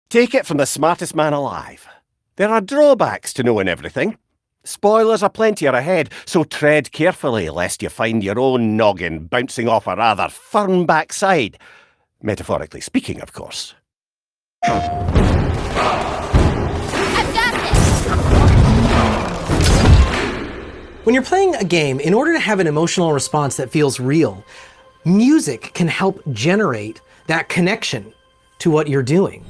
Take it from the smartest man alive. There are drawbacks to knowing everything. Spoilers are plenty ahead, so tread carefully lest you find your own noggin bouncing off a rather firm backside. Metaphorically speaking, of course. I've got this! When you're playing a game, in order to have an emotional response that feels real, music can help generate that connection to what you're doing.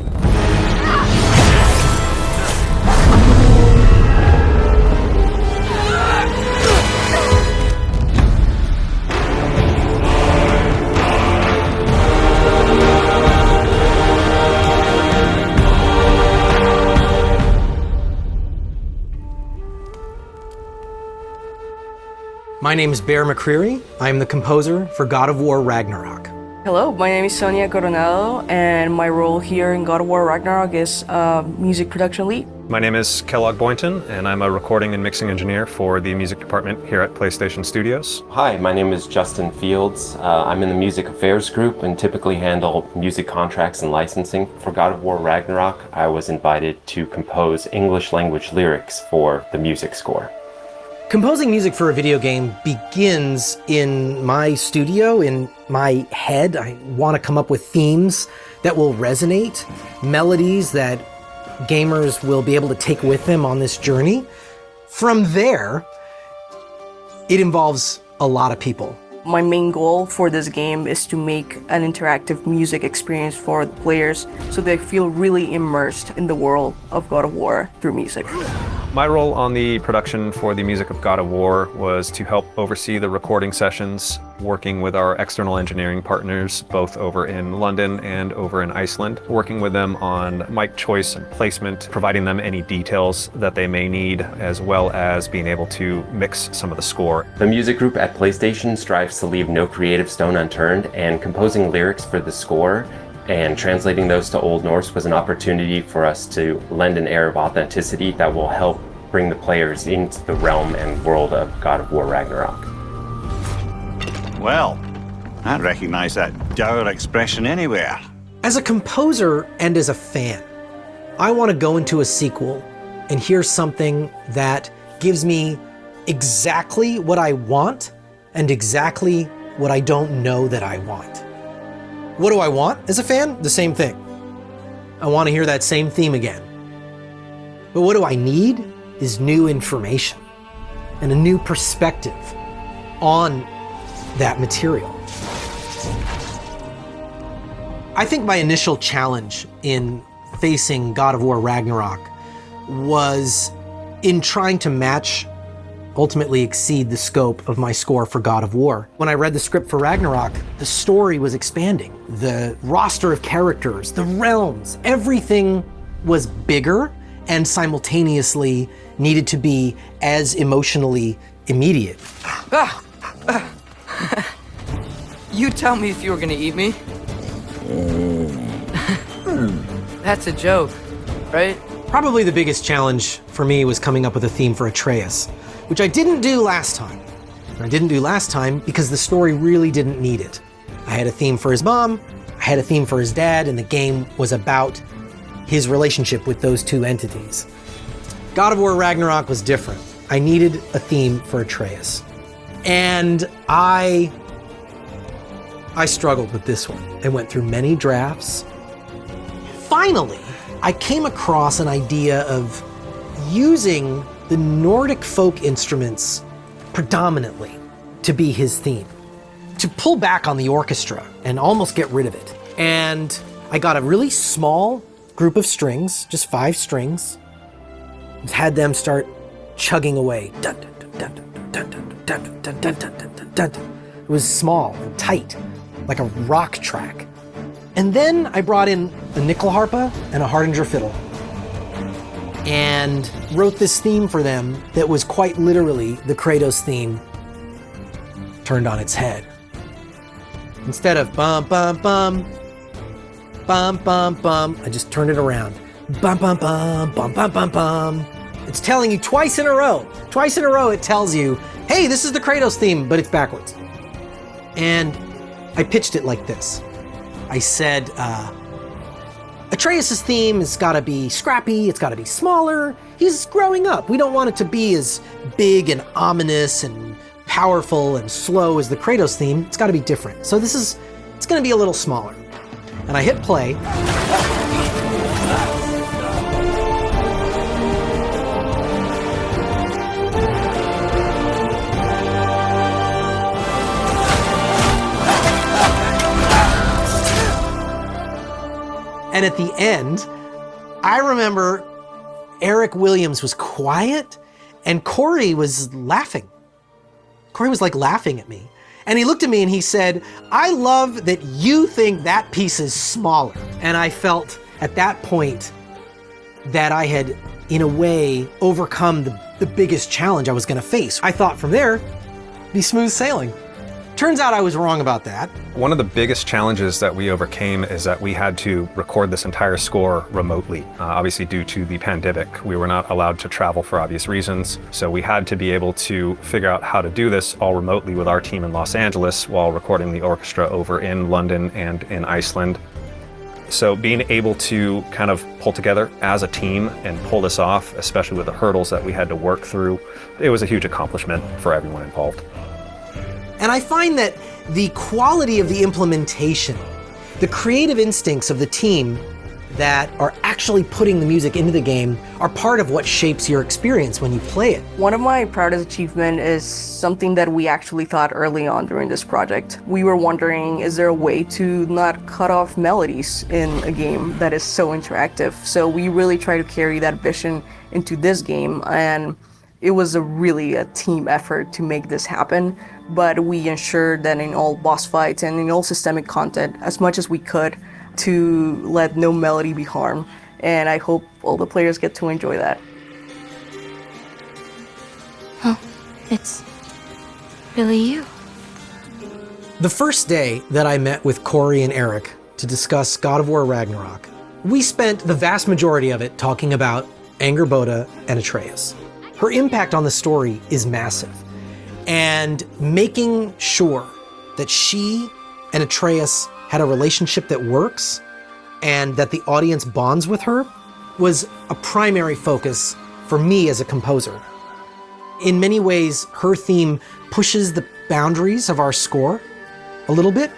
My name is Bear McCreary. I am the composer for God of War Ragnarok. Hello, my name is Sonia Coronado, and my role here in God of War Ragnarok is music production lead. My name is Kellogg Boynton, and I'm a recording and mixing engineer for the music department here at PlayStation Studios. Hi, my name is Justin Fields. I'm in the music affairs group and typically handle music contracts and licensing. For God of War Ragnarok, I was invited to compose English language lyrics for the music score. Composing music for a video game begins in my studio, in my head. I want to come up with themes that will resonate, melodies that gamers will be able to take with them on this journey. From there, it involves a lot of people. My main goal for this game is to make an interactive music experience for the players so they feel really immersed in the world of God of War through music. My role on the production for the music of God of War was to help oversee the recording sessions, working with our external engineering partners, both over in London and over in Iceland, working with them on mic choice and placement, providing them any details that they may need, as well as being able to mix some of the score. The music group at PlayStation strives to leave no creative stone unturned, and composing lyrics for the score and translating those to Old Norse was an opportunity for us to lend an air of authenticity that will help bring the players into the realm and world of God of War Ragnarok. Well, I'd recognize that dour expression anywhere. As a composer and as a fan, I want to go into a sequel and hear something that gives me exactly what I want and exactly what I don't know that I want. What do I want as a fan? The same thing. I want to hear that same theme again. But what do I need is new information and a new perspective on that material. I think my initial challenge in facing God of War Ragnarok was in trying to match, ultimately exceed the scope of my score for God of War. When I read the script for Ragnarok, the story was expanding. The roster of characters, the realms, everything was bigger and simultaneously needed to be as emotionally immediate. You tell me if you were gonna eat me. That's a joke, right? Probably the biggest challenge for me was coming up with a theme for Atreus, which I didn't do last time. And I didn't do last time because the story really didn't need it. I had a theme for his mom, I had a theme for his dad, and the game was about his relationship with those two entities. God of War Ragnarok was different. I needed a theme for Atreus. And I struggled with this one. I went through many drafts. Finally, I came across an idea of using the Nordic folk instruments predominantly to be his theme, to pull back on the orchestra and almost get rid of it. And I got a really small group of strings, just 5 strings, had them start chugging away. Dun, dun, dun, dun, dun, dun, dun, dun, dun, dun, dun, dun. It was small and tight, like a rock track. And then I brought in a nickel harpa and a Hardinger fiddle and wrote this theme for them that was quite literally the Kratos theme turned on its head. Instead of bum, bum, bum, bum, bum, bum, I just turned it around. Bum, bum, bum, bum, bum, bum, bum. It's telling you twice in a row. Twice in a row it tells you, hey, this is the Kratos theme, but it's backwards. And I pitched it like this. I said, Atreus' theme has got to be scrappy, it's got to be smaller. He's growing up. We don't want it to be as big and ominous and powerful and slow as the Kratos theme. It's got to be different. So it's going to be a little smaller. And I hit play. And at the end, I remember Eric Williams was quiet and Corey was laughing. Corey was like laughing at me. And he looked at me and he said, "I love that you think that piece is smaller." And I felt at that point that I had, in a way, overcome the biggest challenge I was gonna face. I thought from there, be smooth sailing. Turns out I was wrong about that. One of the biggest challenges that we overcame is that we had to record this entire score remotely. Obviously, due to the pandemic, we were not allowed to travel for obvious reasons. So we had to be able to figure out how to do this all remotely with our team in Los Angeles while recording the orchestra over in London and in Iceland. So being able to kind of pull together as a team and pull this off, especially with the hurdles that we had to work through, it was a huge accomplishment for everyone involved. And I find that the quality of the implementation, the creative instincts of the team that are actually putting the music into the game are part of what shapes your experience when you play it. One of my proudest achievements is something that we actually thought early on during this project. We were wondering, is there a way to not cut off melodies in a game that is so interactive? So we really try to carry that vision into this game, and it was really a team effort to make this happen, but we ensured that in all boss fights and in all systemic content, as much as we could, to let no melody be harmed. And I hope all the players get to enjoy that. Oh, it's really you. The first day that I met with Corey and Eric to discuss God of War Ragnarok, we spent the vast majority of it talking about Angrboda and Atreus. Her impact on the story is massive, and making sure that she and Atreus had a relationship that works and that the audience bonds with her was a primary focus for me as a composer. In many ways, her theme pushes the boundaries of our score a little bit.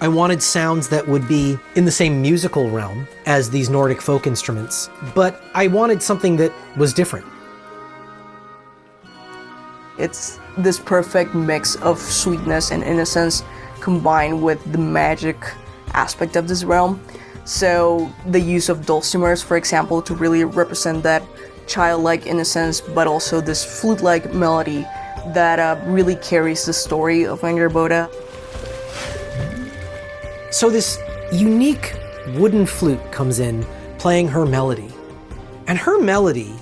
I wanted sounds that would be in the same musical realm as these Nordic folk instruments, but I wanted something that was different. It's this perfect mix of sweetness and innocence combined with the magic aspect of this realm. So the use of dulcimers, for example, to really represent that childlike innocence, but also this flute-like melody that really carries the story of Angrboda. So this unique wooden flute comes in, playing her melody. And her melody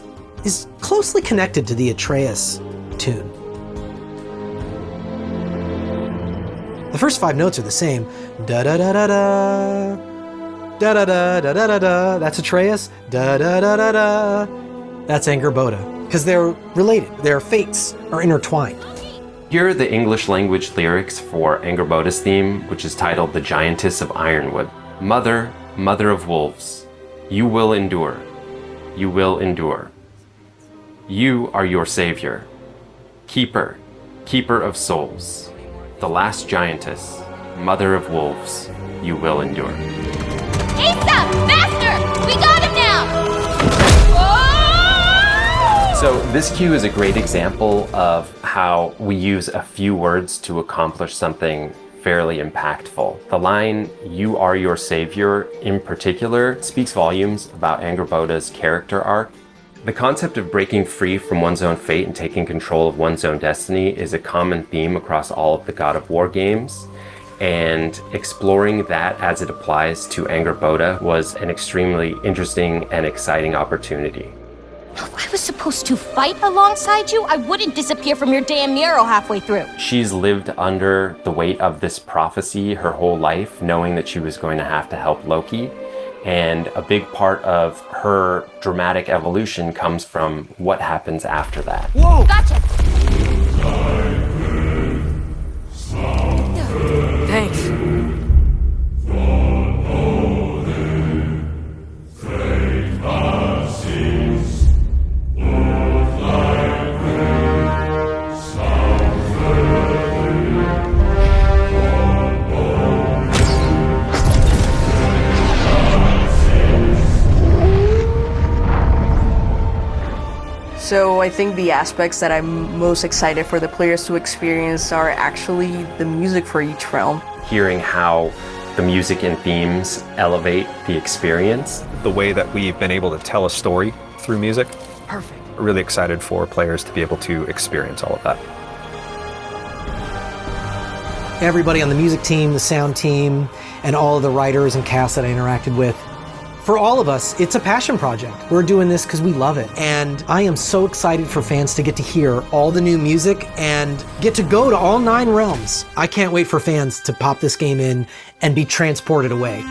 is closely connected to the Atreus tune. The first 5 notes are the same. Da da da da da. Da da da da da da da. That's Atreus. Da da da da da. That's Angrboda. Because they're related. Their fates are intertwined. Here are the English language lyrics for Angrboda's theme, which is titled The Giantess of Ironwood. Mother, mother of wolves, you will endure. You will endure. You are your savior. Keeper, keeper of souls. The last giantess, mother of wolves, you will endure. Asa! Faster! We got him now! So this cue is a great example of how we use a few words to accomplish something fairly impactful. The line, "You are your savior," in particular, speaks volumes about Angrboda's character arc. The concept of breaking free from one's own fate and taking control of one's own destiny is a common theme across all of the God of War games, and exploring that as it applies to Angrboda was an extremely interesting and exciting opportunity. If I was supposed to fight alongside you, I wouldn't disappear from your damn mural halfway through. She's lived under the weight of this prophecy her whole life, knowing that she was going to have to help Loki. And a big part of her dramatic evolution comes from what happens after that. Whoa! Gotcha! Thanks. So I think the aspects that I'm most excited for the players to experience are actually the music for each realm. Hearing how the music and themes elevate the experience. The way that we've been able to tell a story through music. Perfect. Really excited for players to be able to experience all of that. Everybody on the music team, the sound team, and all of the writers and cast that I interacted with. For all of us, it's a passion project. We're doing this because we love it. And I am so excited for fans to get to hear all the new music and get to go to all 9 realms. I can't wait for fans to pop this game in and be transported away.